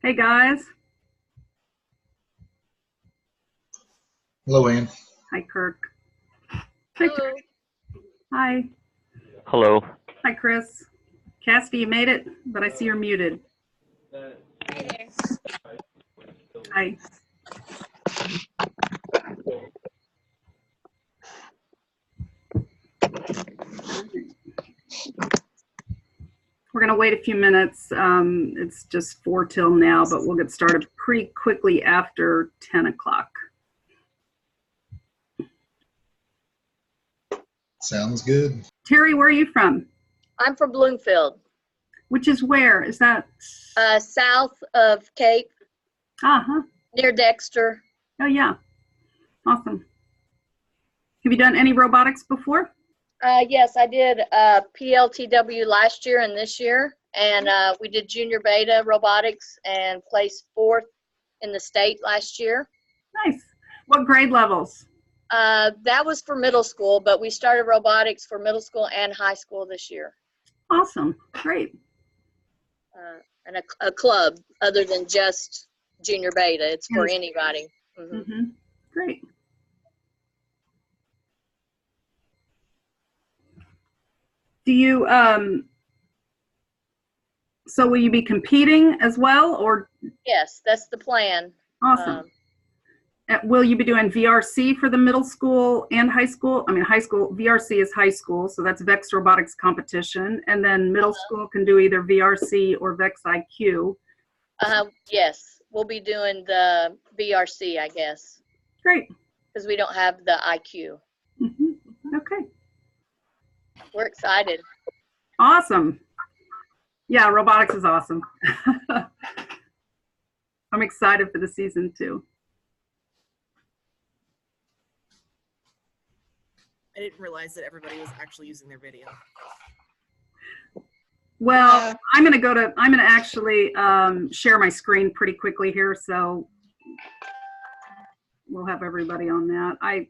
Hey guys. Hello, Ann. Hi Kirk. Hi Hello. Terry. Hi. Hello. Hi Chris. Casty, you made it, but I see you're muted. Hey there. Hi. We're going to wait a few minutes. It's just 4 till now, but we'll get started pretty quickly after 10 o'clock. Sounds good. Terry, where are you from? I'm from Bloomfield, Which is where? Is that? south of Cape, Uh-huh. near Dexter. Oh, yeah. Awesome. Have you done any robotics before? Yes, I did PLTW last year and this year, and we did junior beta robotics and placed 4th in the state last year. Nice. What grade levels? That was for middle school, but we started robotics for middle school and high school this year. Awesome. Great. And a club other than just junior beta. It's for Yes. anybody. Mm-hmm. Great. Do you, so will you be competing as well, or? Yes, that's the plan. Awesome. Will you be doing VRC for the middle school and high school? I mean, high school, VRC is high school, so that's VEX robotics competition. And then middle school can do either VRC or VEX IQ. Yes, we'll be doing the VRC, I guess, Great. because we don't have the IQ. Okay. We're excited. Awesome. Yeah, robotics is awesome. I'm excited for the season too. I didn't realize that everybody was actually using their video. Well, I'm going to actually share my screen pretty quickly here, so we'll have everybody on that. I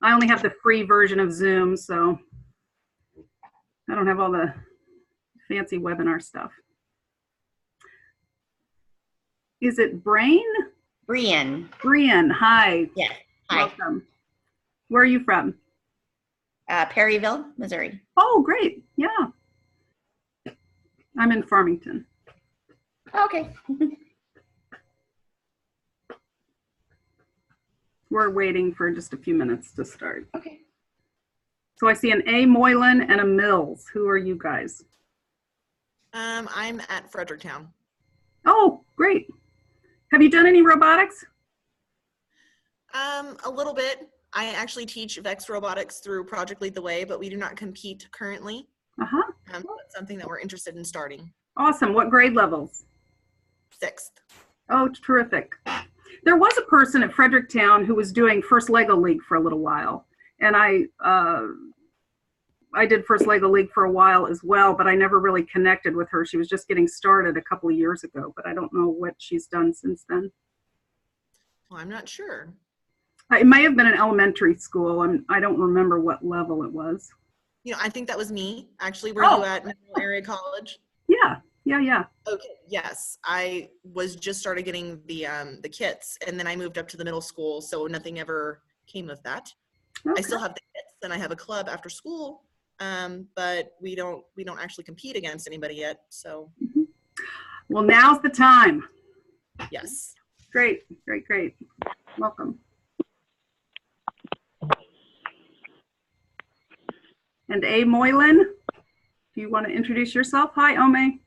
only have the free version of Zoom, so I don't have all the fancy webinar stuff. Is it Brain? Brian. Brian, hi. Yes. Hi. Welcome. Where are you from? Perryville, Missouri. Oh, great. Yeah. I'm in Farmington. Okay. We're waiting for just a few minutes to start. Okay. So I see an A. Moylan and a Mills. Who are you guys? I'm at Fredericktown. Oh, great. Have you done any robotics? A little bit. I actually teach VEX robotics through Project Lead the Way, but we do not compete currently. Uh-huh. That's something that we're interested in starting. Awesome. What grade levels? 6th. Oh, terrific. There was a person at Fredericktown who was doing First Lego League for a little while. And I did First Lego League for a while as well, but I never really connected with her. She was just getting started a couple of years ago, but I don't know what she's done since then. Well, I'm not sure. It may have been an elementary school. I don't remember what level it was. You know, I think that was me. Actually, were you at Mineral Area College? Yeah. Okay. Yes, I was just started getting the kits, and then I moved up to the middle school, so nothing ever came of that. Okay. I still have the kits, and I have a club after school, but we don't actually compete against anybody yet. So. Well, now's the time. Yes. Great. Welcome. And A. Moylan, do you want to introduce yourself? Hi, Ome.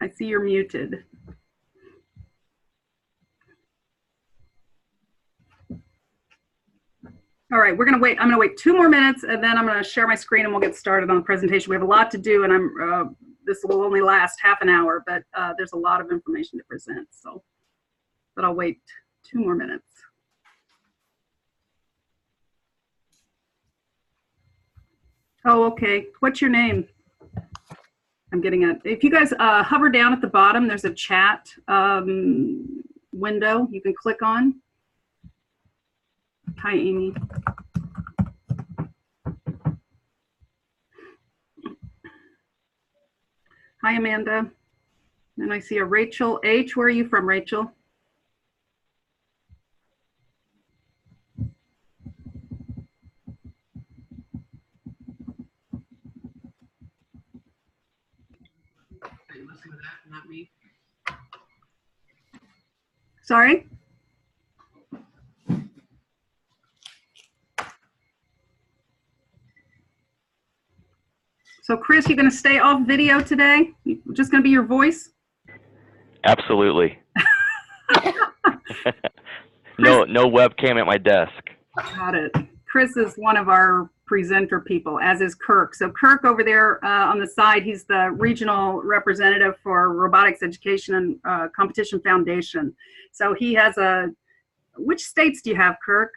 I see you're muted. All right, we're going to wait. I'm going to wait 2 more minutes, and then I'm going to share my screen, and we'll get started on the presentation. We have a lot to do, and this will only last half an hour, but there's a lot of information to present. So, but I'll wait 2 more minutes. Oh, okay. What's your name? I'm getting it. If you guys hover down at the bottom, there's a chat window you can click on. Hi, Amy. Hi, Amanda. And I see a Rachel H. Where are you from, Rachel? Not me. Sorry? So Chris, you're going to stay off video today? Just going to be your voice? Absolutely. No webcam at my desk. Got it. Chris is one of our presenter people, as is Kirk. So Kirk over there on the side, he's the regional representative for Robotics Education and Competition Foundation. So he has which states do you have, Kirk?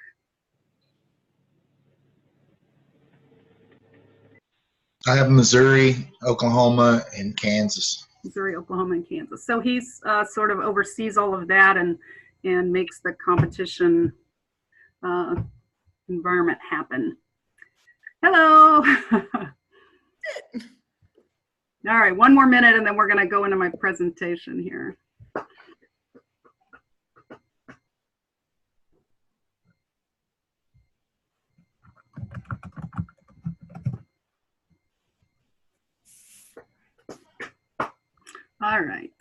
I have Missouri, Oklahoma, and Kansas. Missouri, Oklahoma, and Kansas. So he's sort of oversees all of that and makes the competition environment happen. Hello. All right, one more minute and then we're going to go into my presentation here. All right.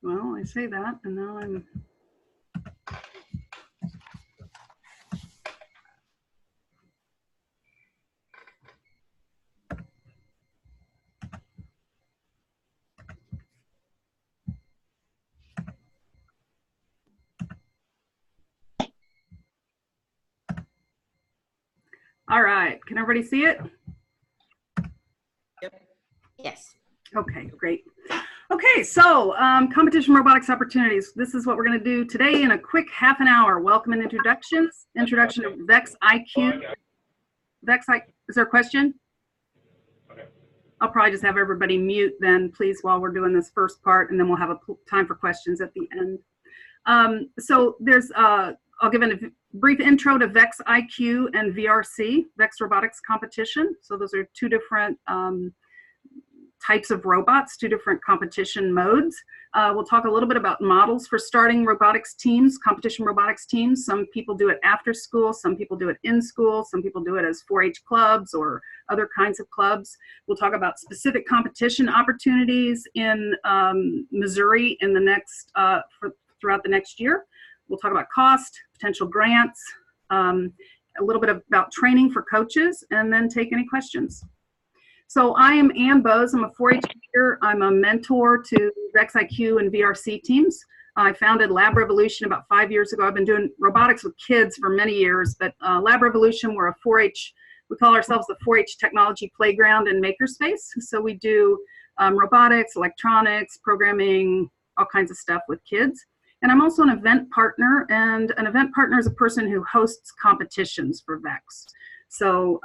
Well, I say that, and now I'm. All right, can everybody see it? Yes. Okay, great. Okay, so competition robotics opportunities. This is what we're going to do today in a quick half an hour. Welcome and introductions. Introduction to VEX IQ. VEX IQ. Is there a question? Okay. I'll probably just have everybody mute then, please, while we're doing this first part, and then we'll have a time for questions at the end. So there's, I'll give a brief intro to VEX IQ and VRC, VEX Robotics Competition. So those are two different types of robots, two different competition modes. We'll talk a little bit about models for starting robotics teams, competition robotics teams. Some people do it after school, some people do it in school, some people do it as 4-H clubs or other kinds of clubs. We'll talk about specific competition opportunities in Missouri in the next, throughout the next year. We'll talk about cost, potential grants, a little bit about training for coaches, and then take any questions. So I am Ann Bose. I'm a 4-H leader. I'm a mentor to VEX IQ and VRC teams. I founded Lab Revolution about 5 years ago. I've been doing robotics with kids for many years, but Lab Revolution, we're a 4-H, we call ourselves the 4-H technology playground and makerspace. So we do robotics, electronics, programming, all kinds of stuff with kids. And I'm also an event partner, and an event partner is a person who hosts competitions for VEX. So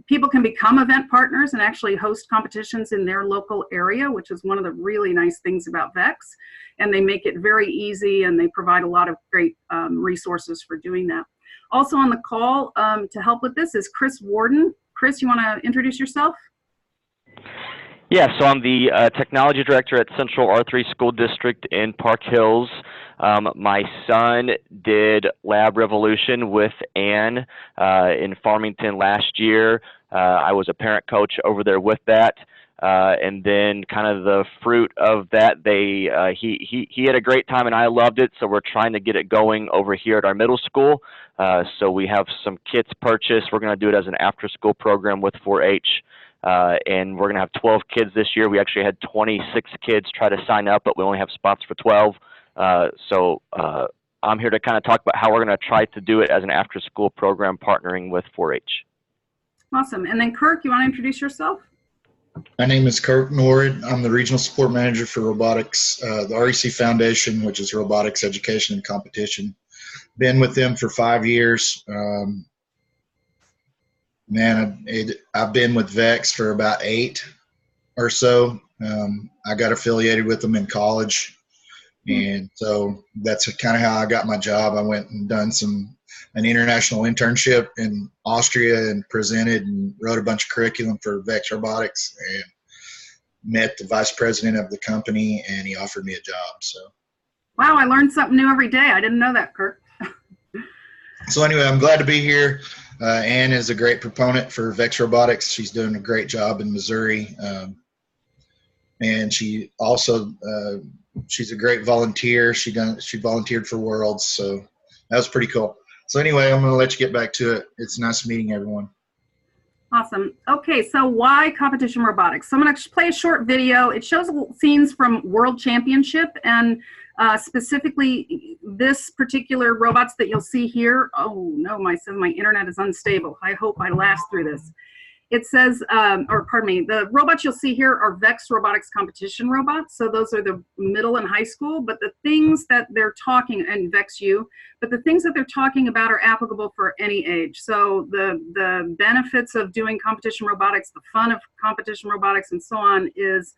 people can become event partners and actually host competitions in their local area, which is one of the really nice things about VEX. And they make it very easy, and they provide a lot of great resources for doing that. Also on the call to help with this is Chris Warden. Chris, you want to introduce yourself? Yeah, so I'm the technology director at Central R3 School District in Park Hills. My son did Lab Revolution with Ann in Farmington last year. I was a parent coach over there with that. And then kind of the fruit of that, he had a great time and I loved it, so we're trying to get it going over here at our middle school. So we have some kits purchased. We're going to do it as an after-school program with 4-H. And we're going to have 12 kids this year. We actually had 26 kids try to sign up, but we only have spots for 12. So I'm here to kind of talk about how we're going to try to do it as an after-school program partnering with 4-H. Awesome. And then Kirk, you want to introduce yourself? My name is Kirk Norwood. I'm the Regional Support Manager for Robotics, the REC Foundation, which is Robotics Education and Competition. Been with them for 5 years. I've been with VEX for about 8 or so. I got affiliated with them in college And so that's kind of how I got my job. I went and done an international internship in Austria and presented and wrote a bunch of curriculum for VEX Robotics and met the vice president of the company, and he offered me a job. So. Wow, I learned something new every day. I didn't know that, Kirk. So anyway, I'm glad to be here. Ann is a great proponent for VEX Robotics. She's doing a great job in Missouri. And she also, she's a great volunteer. She volunteered for Worlds, so that was pretty cool. So anyway, I'm going to let you get back to it. It's nice meeting everyone. Awesome. Okay, so why competition robotics? So I'm going to play a short video. It shows scenes from World Championship, and specifically this particular robots that you'll see here. Oh no, my internet is unstable. I hope I last through this. It says, or pardon me, the robots you'll see here are VEX Robotics competition robots. So those are the middle and high school, but the things that they're talking, and VEX U, but the things that they're talking about are applicable for any age. So the benefits of doing competition robotics, the fun of competition robotics, and so on is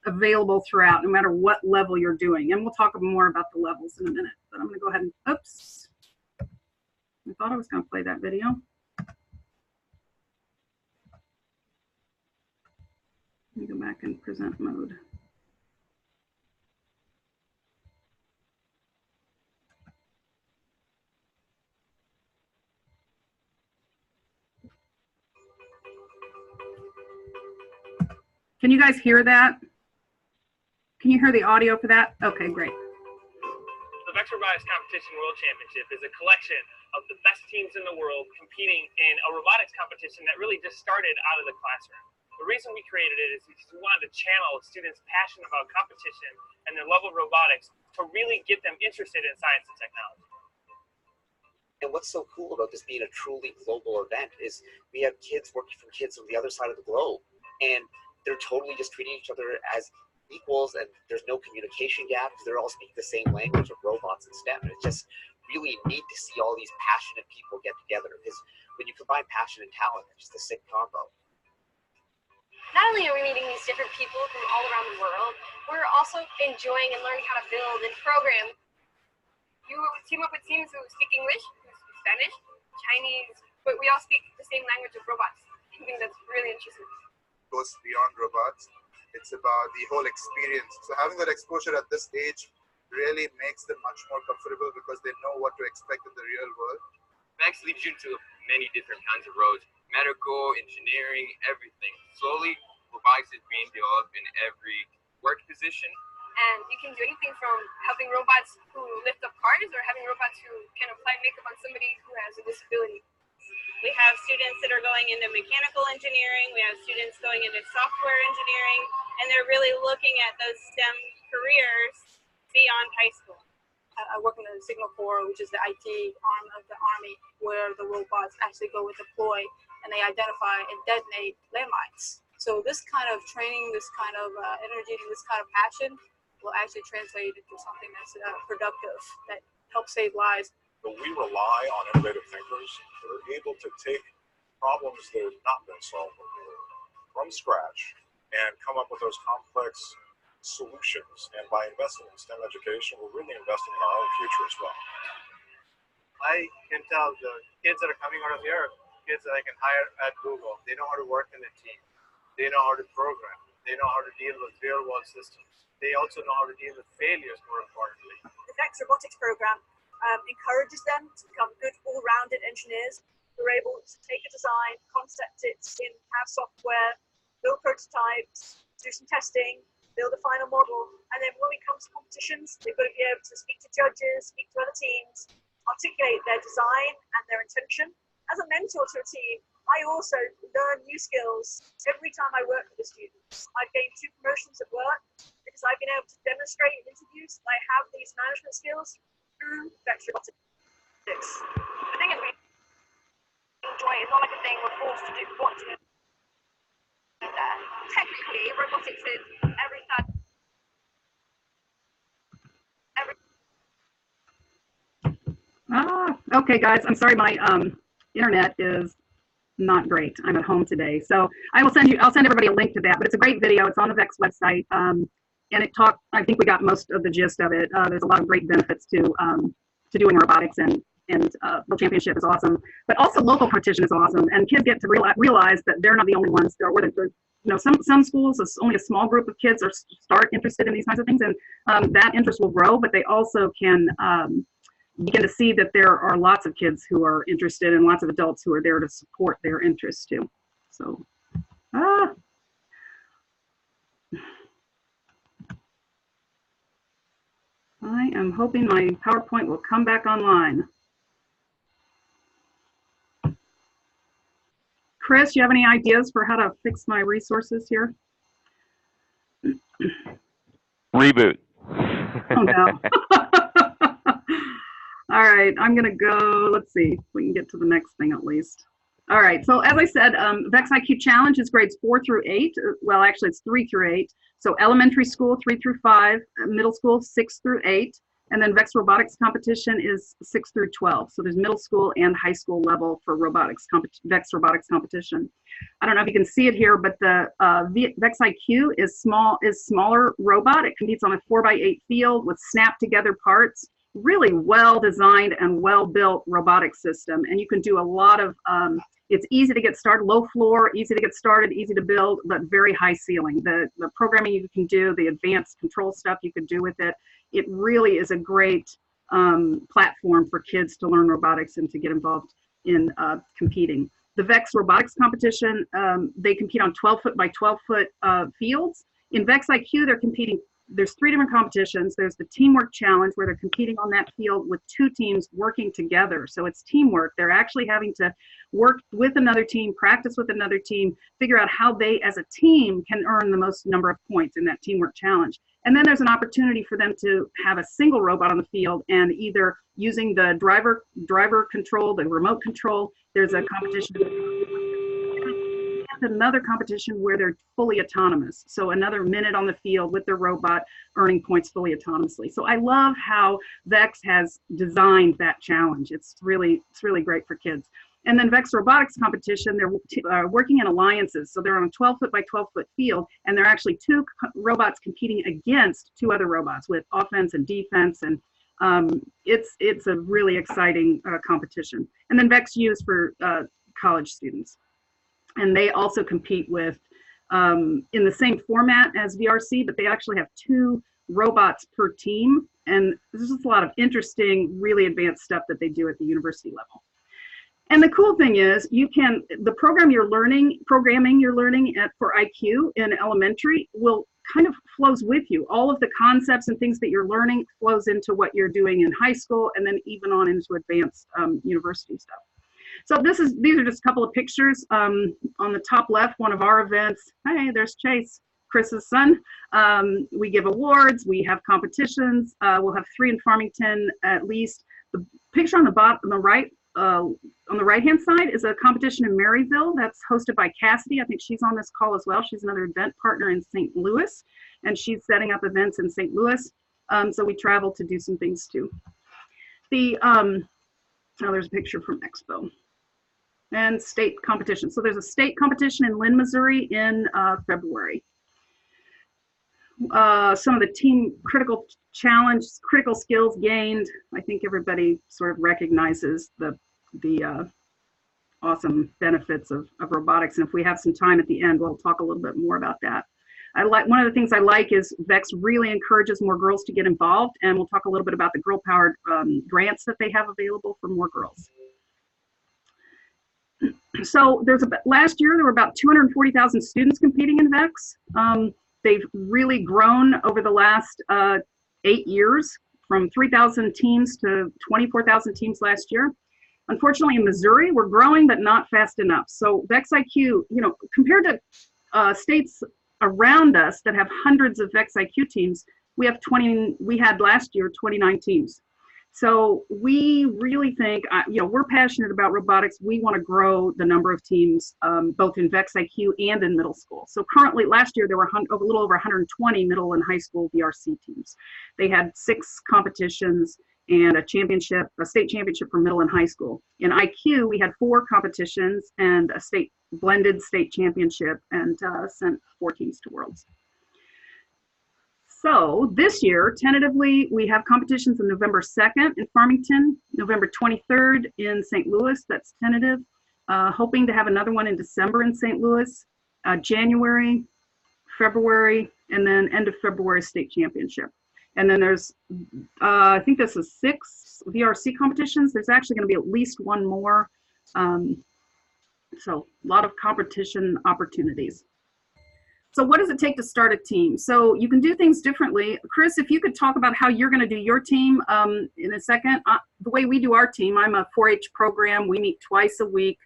available throughout, no matter what level you're doing. And we'll talk more about the levels in a minute, but I'm gonna go ahead and, oops. I thought I was gonna play that video. Let me go back in present mode. Can you guys hear that? Can you hear the audio for that? Okay, great. The VEX Robotics Competition World Championship is a collection of the best teams in the world competing in a robotics competition that really just started out of the classroom. The reason we created it is because we wanted to channel students' passion about competition and their love of robotics to really get them interested in science and technology. And what's so cool about this being a truly global event is we have kids working from kids from the other side of the globe, and they're totally just treating each other as equals, and there's no communication gap because they're all speaking the same language of robots and STEM. And it's just really neat to see all these passionate people get together, because when you combine passion and talent, it's just a sick combo. Not only are we meeting these different people from all around the world, we're also enjoying and learning how to build and program. You team up with teams who speak English, who speak Spanish, Chinese, but we all speak the same language of robots. I think that's really interesting. It goes beyond robots. It's about the whole experience. So having that exposure at this age really makes them much more comfortable because they know what to expect in the real world. VEX leads you to many different kinds of roads. Medical, engineering, everything. Slowly, robotics is being developed in every work position. And you can do anything from helping robots who lift up cars or having robots who can apply makeup on somebody who has a disability. We have students that are going into mechanical engineering. We have students going into software engineering, and they're really looking at those STEM careers beyond high school. I work in the Signal Corps, which is the IT arm of the Army, where the robots actually go and deploy, and they identify and detonate landmines. So this kind of training, this kind of energy, this kind of passion will actually translate into something that's productive, that helps save lives. So we rely on innovative thinkers that are able to take problems that have not been solved before from scratch and come up with those complex solutions. And by investing in STEM education, we're really investing in our own future as well. I can tell the kids that are coming out of here, kids that I can hire at Google, they know how to work in a team. They know how to program. They know how to deal with real world systems. They also know how to deal with failures, more importantly. The VEX Robotics program encourages them to become good all-rounded engineers who are able to take a design, concept it in CAD software, build prototypes, do some testing, build a final model, and then when it comes to competitions, they've got to be able to speak to judges, speak to other teams, articulate their design and their intention. As a mentor to a team, I also learn new skills every time I work with the students. I've gained 2 promotions at work because I've been able to demonstrate in interviews that I have these management skills through VEX Robotics. The thing is, we enjoy it. It's not like a thing we're forced to do. We want to do that. Technically, robotics is every side. Okay, guys, I'm sorry, my internet is not great. I'm at home today, so I'll send everybody a link to that. But it's a great video. It's on the VEX website. I think we got most of the gist of it. There's a lot of great benefits to doing robotics, and the championship is awesome, but also local competition is awesome, and kids get to realize that they're not the only ones. Some schools, only a small group of kids start interested in these kinds of things, and that interest will grow, but they also can begin to see that there are lots of kids who are interested and lots of adults who are there to support their interests too. So, I am hoping my PowerPoint will come back online. Chris, you have any ideas for how to fix my resources here? Reboot. Oh no. All right, I'm gonna go, let's see if we can get to the next thing at least. All right, so as I said, VEX IQ Challenge is grades 4 through 8. Well, actually it's 3 through 8. So elementary school 3 through 5, middle school 6 through 8, and then VEX Robotics competition is 6 through 12. So there's middle school and high school level for robotics, VEX Robotics competition. I don't know if you can see it here, but the VEX IQ is smaller robot. It competes on a 4x8 field with snap together parts. Really well designed and well built robotic system, and you can do a lot of it's easy to get started, low floor, easy to get started, easy to build, but very high ceiling. The programming you can do, the advanced control stuff you can do with it, it really is a great platform for kids to learn robotics and to get involved in competing. The VEX Robotics competition, they compete on 12-foot by 12-foot fields. In VEX IQ, they're competing. There's 3 different competitions. There's the teamwork challenge where they're competing on that field with 2 teams working together. So it's teamwork. They're actually having to work with another team, practice with another team, figure out how they as a team can earn the most number of points in that teamwork challenge. And then there's an opportunity for them to have a single robot on the field, and either using the driver control, the remote control, there's a competition. Another competition where they're fully autonomous. So another minute on the field with their robot earning points fully autonomously. So I love how VEX has designed that challenge. It's really great for kids. And then VEX Robotics competition, they're working in alliances. So they're on a 12-foot by 12-foot field, and they're actually 2 robots competing against 2 other robots with offense and defense, and it's a really exciting competition. And then VEX U is for college students. And they also compete with, in the same format as VRC, but they actually have 2 robots per team. And there's just a lot of interesting, really advanced stuff that they do at the university level. And the cool thing is, the programming you're learning for IQ in elementary will kind of flows with you. All of the concepts and things that you're learning flows into what you're doing in high school, and then even on into advanced university stuff. So these are just a couple of pictures. On the top left, one of our events. Hey, there's Chase, Chris's son. We give awards. We have competitions. We'll have 3 in Farmington at least. The picture on the bottom, on the right-hand side is a competition in Maryville that's hosted by Cassidy. I think she's on this call as well. She's another event partner in St. Louis, and she's setting up events in St. Louis. So we travel to do some things too. There's a picture from Expo. And state competition. So there's a state competition in Lynn, Missouri in February. Some of the team critical skills gained. I think everybody sort of recognizes the awesome benefits of robotics. And if we have some time at the end, we'll talk a little bit more about that. One of the things I like is VEX really encourages more girls to get involved, and we'll talk a little bit about the girl-powered grants that they have available for more girls. So last year there were about 240,000 students competing in VEX. They've really grown over the last 8 years, from 3,000 teams to 24,000 teams last year. Unfortunately, in Missouri, we're growing, but not fast enough. So VEX IQ, compared to states around us that have hundreds of VEX IQ teams, we had last year 29 teams. So we really think, we're passionate about robotics. We want to grow the number of teams, both in VEX IQ and in middle school. So currently, last year, there were a little over 120 middle and high school VRC teams. They had 6 competitions and a state championship for middle and high school. In IQ, we had 4 competitions and a blended state championship, and sent 4 teams to Worlds. So this year, tentatively, we have competitions on November 2nd in Farmington, November 23rd in St. Louis, that's tentative. Hoping to have another one in December in St. Louis, January, February, and then end of February state championship. And then there's, I think this is 6 VRC competitions. There's actually going to be at least one more. So a lot of competition opportunities. So what does it take to start a team? So you can do things differently. Chris, if you could talk about how you're going to do your team in a second. The way we do our team, I'm a 4-H program. We meet twice a week.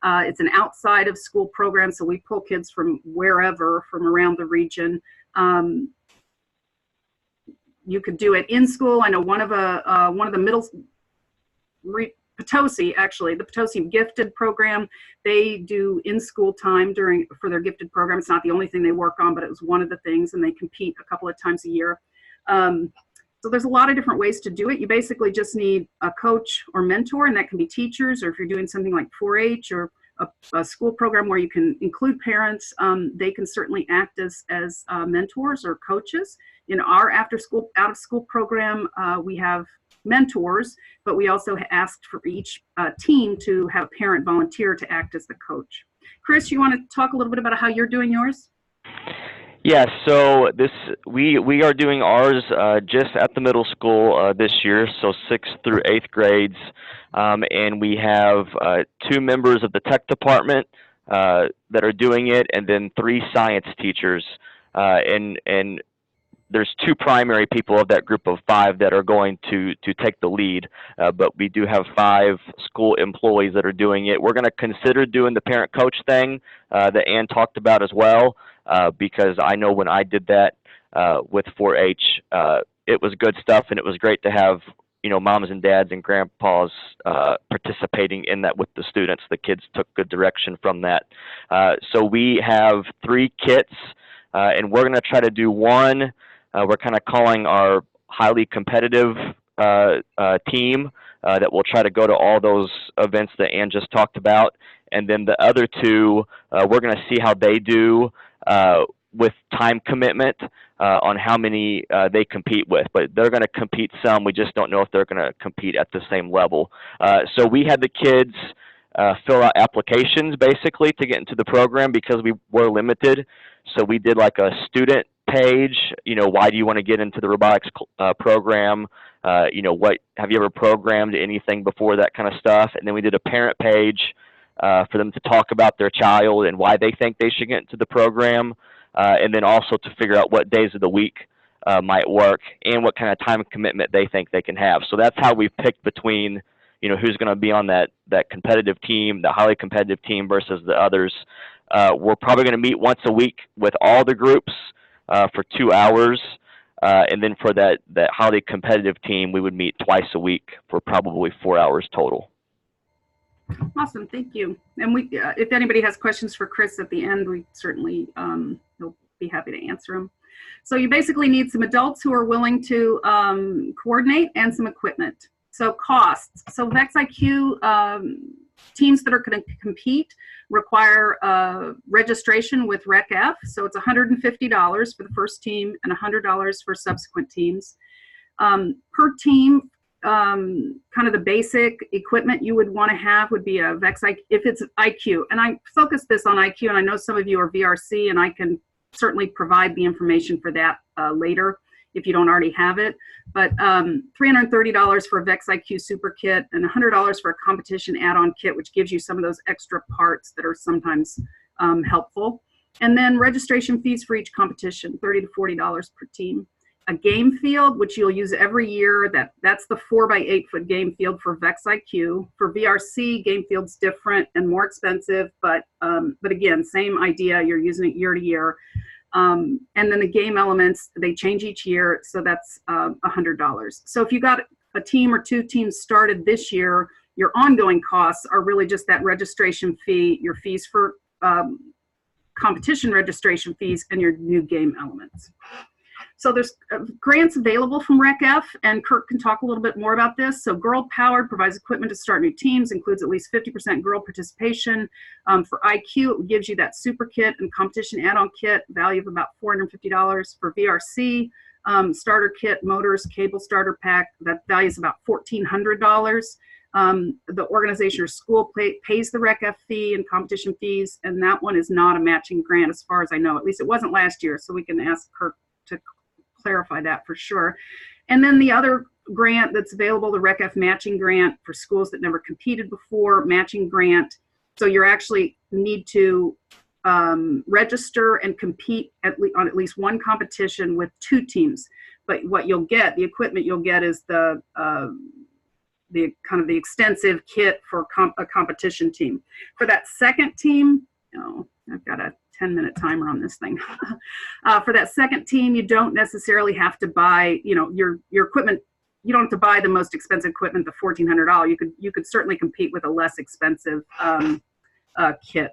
It's an outside of school program, so we pull kids from wherever, from around the region. You could do it in school. I know one of the middle, Potosi, actually, the Potosi Gifted program, they do in-school time for their gifted program. It's not the only thing they work on, but it was one of the things, and they compete a couple of times a year. So there's a lot of different ways to do it. You basically just need a coach or mentor, and that can be teachers, or if you're doing something like 4-H or a school program where you can include parents, they can certainly act as mentors or coaches. In our after-school, out-of-school program, we have mentors, but we also asked for each team to have a parent volunteer to act as the coach. Chris, you want to talk a little bit about how you're doing yours? Yeah, so we are doing ours just at the middle school this year, so 6th through 8th grades, and we have 2 members of the tech department that are doing it, and then 3 science teachers, and there's 2 primary people of that group of 5 that are going to take the lead, but we do have 5 school employees that are doing it. We're going to consider doing the parent coach thing that Ann talked about as well, because I know when I did that with 4-H, it was good stuff, and it was great to have moms and dads and grandpas participating in that with the students. The kids took good direction from that. So we have 3 kits, and we're going to try to do one. We're kind of calling our highly competitive team that will try to go to all those events that Ann just talked about. And then the other 2, we're going to see how they do with time commitment on how many they compete with. But they're going to compete some. We just don't know if they're going to compete at the same level. So we had the kids fill out applications basically to get into the program because we were limited. So we did like a student page, why do you want to get into the robotics program? What have you ever programmed anything before, that kind of stuff. And then we did a parent page for them to talk about their child and why they think they should get into the program. And then also to figure out what days of the week might work and what kind of time commitment they think they can have. So that's how we've picked between, who's going to be on that competitive team, the highly competitive team versus the others. We're probably going to meet once a week with all the groups for 2 hours. And then for that highly competitive team, we would meet twice a week for probably 4 hours total. Awesome, thank you. And if anybody has questions for Chris at the end, we certainly he'll be happy to answer them. So you basically need some adults who are willing to coordinate and some equipment. So costs. So VEX IQ teams that are going to compete require registration with RecF. So it's $150 for the first team and $100 for subsequent teams. Per team, kind of the basic equipment you would want to have would be a VEX IQ, if it's IQ. And I focus this on IQ, and I know some of you are VRC, and I can certainly provide the information for that later if you don't already have it. But $330 for a VEX IQ Super Kit and $100 for a competition add-on kit, which gives you some of those extra parts that are sometimes helpful. And then registration fees for each competition, $30 to $40 per team. A game field, which you'll use every year, that's the 4x8 foot game field for VEX IQ. For VRC, game field's different and more expensive, but again, same idea, you're using it year to year. And then the game elements, they change each year, so that's $100. So if you got a team or 2 teams started this year, your ongoing costs are really just that registration fee, your fees for competition registration fees, and your new game elements. So there's grants available from RecF, and Kirk can talk a little bit more about this. So Girl Powered provides equipment to start new teams, includes at least 50% girl participation. For IQ, it gives you that super kit and competition add-on kit, value of about $450. For VRC, starter kit, motors, cable starter pack. That value is about $1,400. The organization or school pays the RECF fee and competition fees, and that one is not a matching grant as far as I know. At least it wasn't last year, so we can ask Kirk to clarify that for sure. And then the other grant that's available, the RECF matching grant for schools that never competed before, matching grant. So you actually need to register and compete on at least one competition with 2 teams. But what you'll get, the equipment you'll get, is the kind of the extensive kit for a competition team. For that second team, I've got a 10-minute timer on this thing. For that second team, you don't necessarily have to buy, your equipment. You don't have to buy the most expensive equipment, the $1,400. You could certainly compete with a less expensive kit.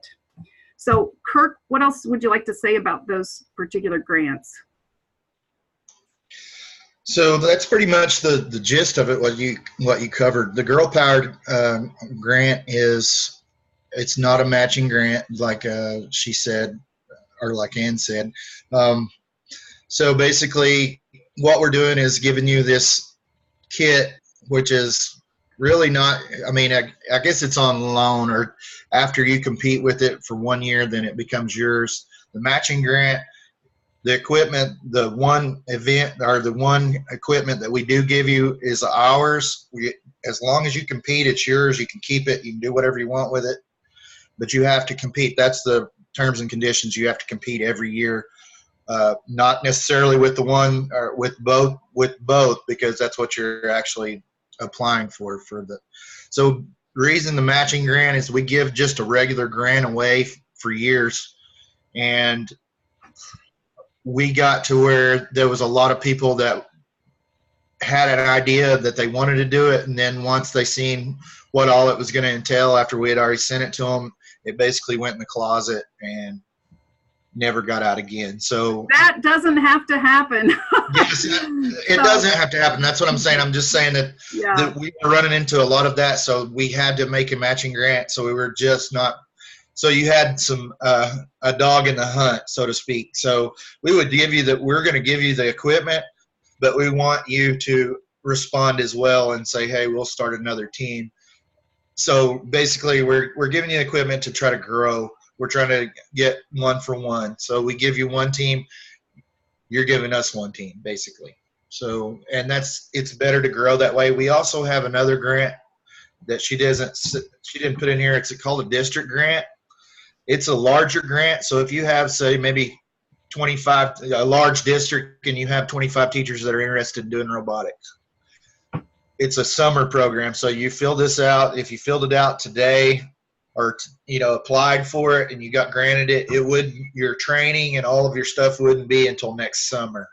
So, Kirk, what else would you like to say about those particular grants? So that's pretty much the gist of it. What you covered. The Girl Powered grant it's not a matching grant, like she said, or like Ann said. So basically, what we're doing is giving you this kit, which is really not. I mean, I guess it's on loan, or after you compete with it for 1 year, then it becomes yours. The matching grant. The equipment, the one event or the one equipment that we do give you is ours. As long as you compete, it's yours. You can keep it. You can do whatever you want with it, but you have to compete. That's the terms and conditions. You have to compete every year, not necessarily with the one or with both, because that's what you're actually applying for the. So the reason the matching grant is we give just a regular grant away for years, and we got to where there was a lot of people that had an idea that they wanted to do it, and then once they seen what all it was going to entail after we had already sent it to them, it basically went in the closet and never got out again. So that doesn't have to happen. Yes, it doesn't have to happen. That's what I'm saying. I'm just saying that we were running into a lot of that, so we had to make a matching grant. So we were just not. So you had some a dog in the hunt, so to speak. So we would give you that. We're going to give you the equipment, but we want you to respond as well and say, "Hey, we'll start another team." So basically, we're giving you equipment to try to grow. We're trying to get 1 for 1. So we give you one team. You're giving us one team, basically. So, and it's better to grow that way. We also have another grant that she didn't put in here. It's called a district grant. It's a larger grant. So if you have, say, maybe a large district, and you have 25 teachers that are interested in doing robotics, it's a summer program. So you fill this out. If you filled it out today, or applied for it and you got granted it, your training and all of your stuff wouldn't be until next summer.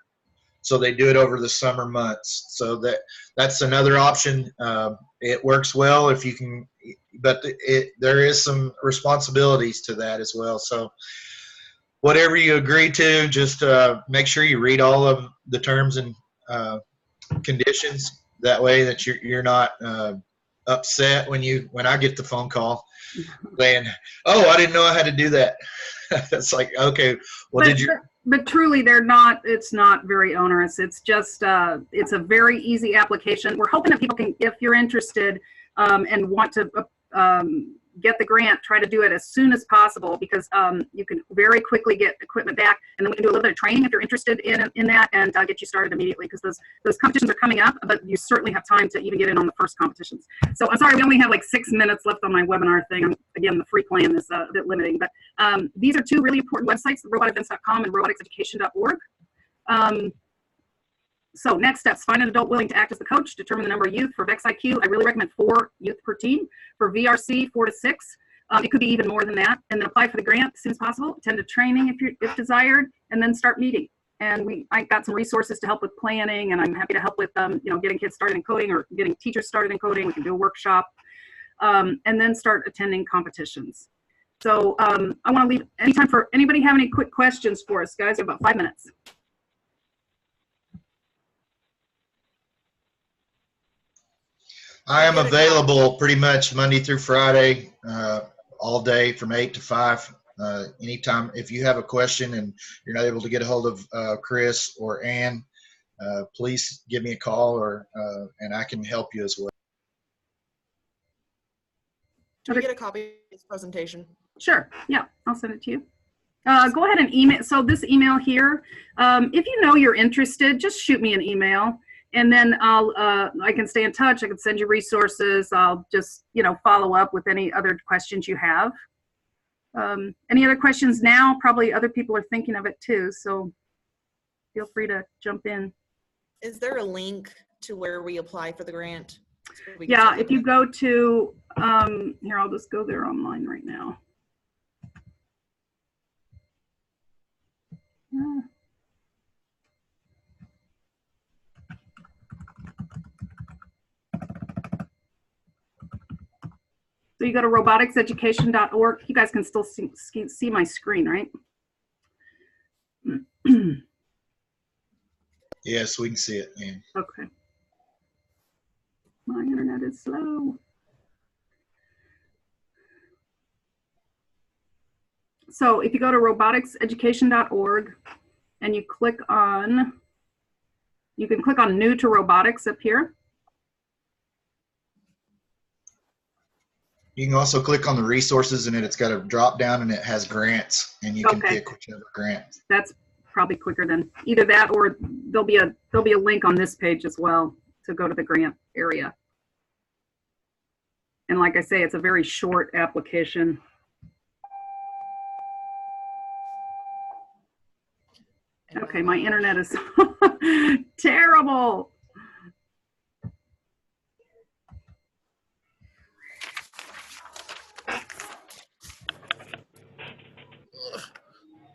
So they do it over the summer months. So that's another option. It works well if you can, but there is some responsibilities to that as well. So whatever you agree to, just make sure you read all of the terms and conditions. That way that you're not upset when I get the phone call saying, "Oh, I didn't know I had to do that." It's like, okay, well, But truly, it's not very onerous. It's just, it's a very easy application. We're hoping that people can, if you're interested and want to get the grant, try to do it as soon as possible, because you can very quickly get equipment back, and then we can do a little bit of training if you're interested in that, and get you started immediately, because those competitions are coming up, but you certainly have time to even get in on the first competitions. So I'm sorry, we only have like 6 minutes left on my webinar thing. Again, the free plan is a bit limiting, but these are 2 really important websites, robotevents.com and roboticseducation.org. So next steps: find an adult willing to act as the coach, determine the number of youth. For VEX IQ, I really recommend 4 youth per team. For VRC, 4 to 6. It could be even more than that. And then apply for the grant as soon as possible. Attend a training if desired, and then start meeting. And I got some resources to help with planning, and I'm happy to help with getting kids started in coding or getting teachers started in coding. We can do a workshop, and then start attending competitions. So I want to leave any time for anybody have any quick questions for us, guys. We have about 5 minutes. I am available pretty much Monday through Friday, all day from 8 to 5. Anytime. If you have a question and you're not able to get a hold of Chris or Ann, please give me a call, or and I can help you as well. Do we get a copy of this presentation? Sure. Yeah, I'll send it to you. Go ahead and email. So this email here, if you know you're interested, just shoot me an email, and then I can stay in touch. I can send you resources. I'll just, follow up with any other questions you have. Any other questions now? Probably other people are thinking of it too, so feel free to jump in. Is there a link to where we apply for the grant? So yeah, if you go to, here, I'll just go there online right now. So you go to roboticseducation.org. You guys can still see my screen, right? Yes, we can see it, man. Okay. My internet is slow. So if you go to roboticseducation.org and you click on, you can click on New to Robotics up here. You can also click on the resources, and it's got a drop down, and it has grants, and you can pick whichever grant. That's probably quicker than either that, or there'll be a link on this page as well to go to the grant area. And like I say, it's a very short application. Okay, my internet is terrible.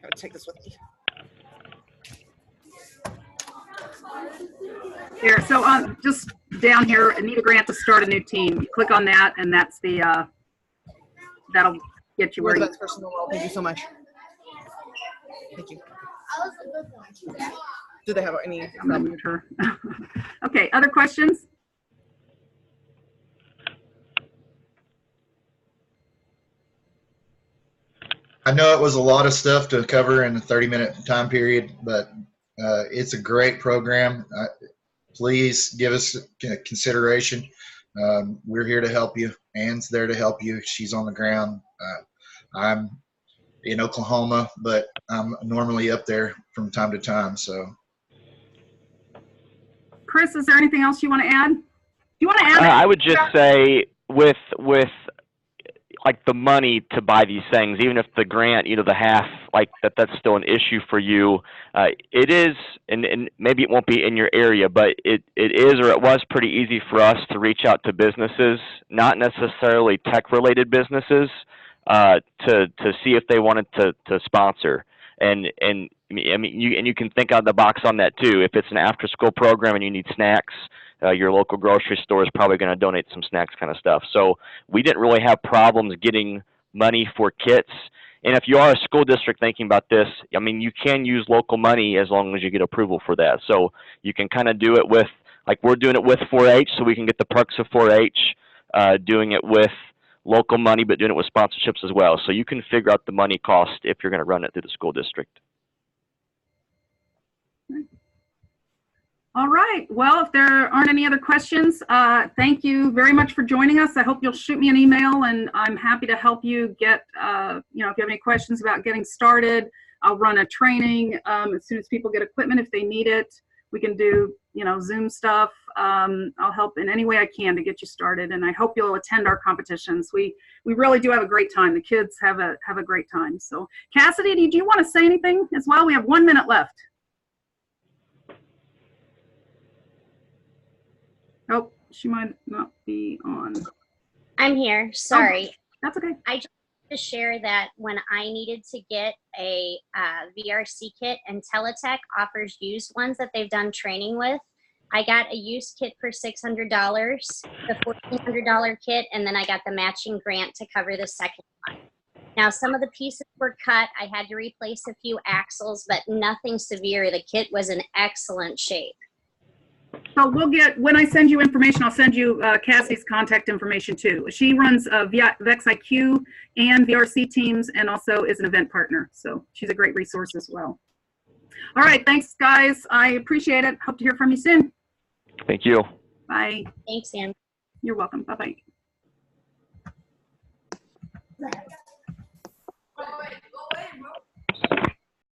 Gotta take this with me. Here, so just down here, I need a grant to start a new team. You click on that, and that's the that'll get you where You're the you. best person in the world. Thank you so much. Thank you. Do they have any? I'm gonna mute her. Okay, other questions? I know it was a lot of stuff to cover in a 30-minute time period, but it's a great program. Please give us consideration. We're here to help you. Anne's there to help you. She's on the ground. I'm in Oklahoma, but I'm normally up there from time to time. So, Chris, is there anything else you want to add? Do you want to add? I would just say with like the money to buy these things, even if the grant, the half, like that's still an issue for you. It is, and maybe it won't be in your area, but it is, or it was pretty easy for us to reach out to businesses, not necessarily tech-related businesses, to see if they wanted to sponsor. And I mean, you can think out of the box on that too. If it's an after-school program and you need snacks, your local grocery store is probably going to donate some snacks, kind of stuff. So we didn't really have problems getting money for kits. And if you are a school district thinking about this, I mean, you can use local money as long as you get approval for that. So you can kind of do it with, like we're doing it with 4-H, so we can get the perks of 4-H, doing it with local money, but doing it with sponsorships as well. So you can figure out the money cost if you're going to run it through the school district. All right. Well, if there aren't any other questions, thank you very much for joining us. I hope you'll shoot me an email, and I'm happy to help you get, if you have any questions about getting started, I'll run a training as soon as people get equipment if they need it. We can do, Zoom stuff. I'll help in any way I can to get you started, and I hope you'll attend our competitions. We really do have a great time. The kids have a great time. So, Cassidy, do you want to say anything as well? We have 1 minute left. Oh, she might not be on. I'm here. Sorry. Oh, that's okay. I just wanted to share that when I needed to get a VRC kit, and Teletech offers used ones that they've done training with. I got a used kit for $600, the $1,400 kit, and then I got the matching grant to cover the second one. Now, some of the pieces were cut. I had to replace a few axles, but nothing severe. The kit was in excellent shape. So we'll get, when I send you information, I'll send you Cassie's contact information too. She runs VEX IQ and VRC teams, and also is an event partner. So she's a great resource as well. All right, thanks, guys. I appreciate it. Hope to hear from you soon. Thank you. Bye. Thanks, Ann. You're welcome. Bye-bye.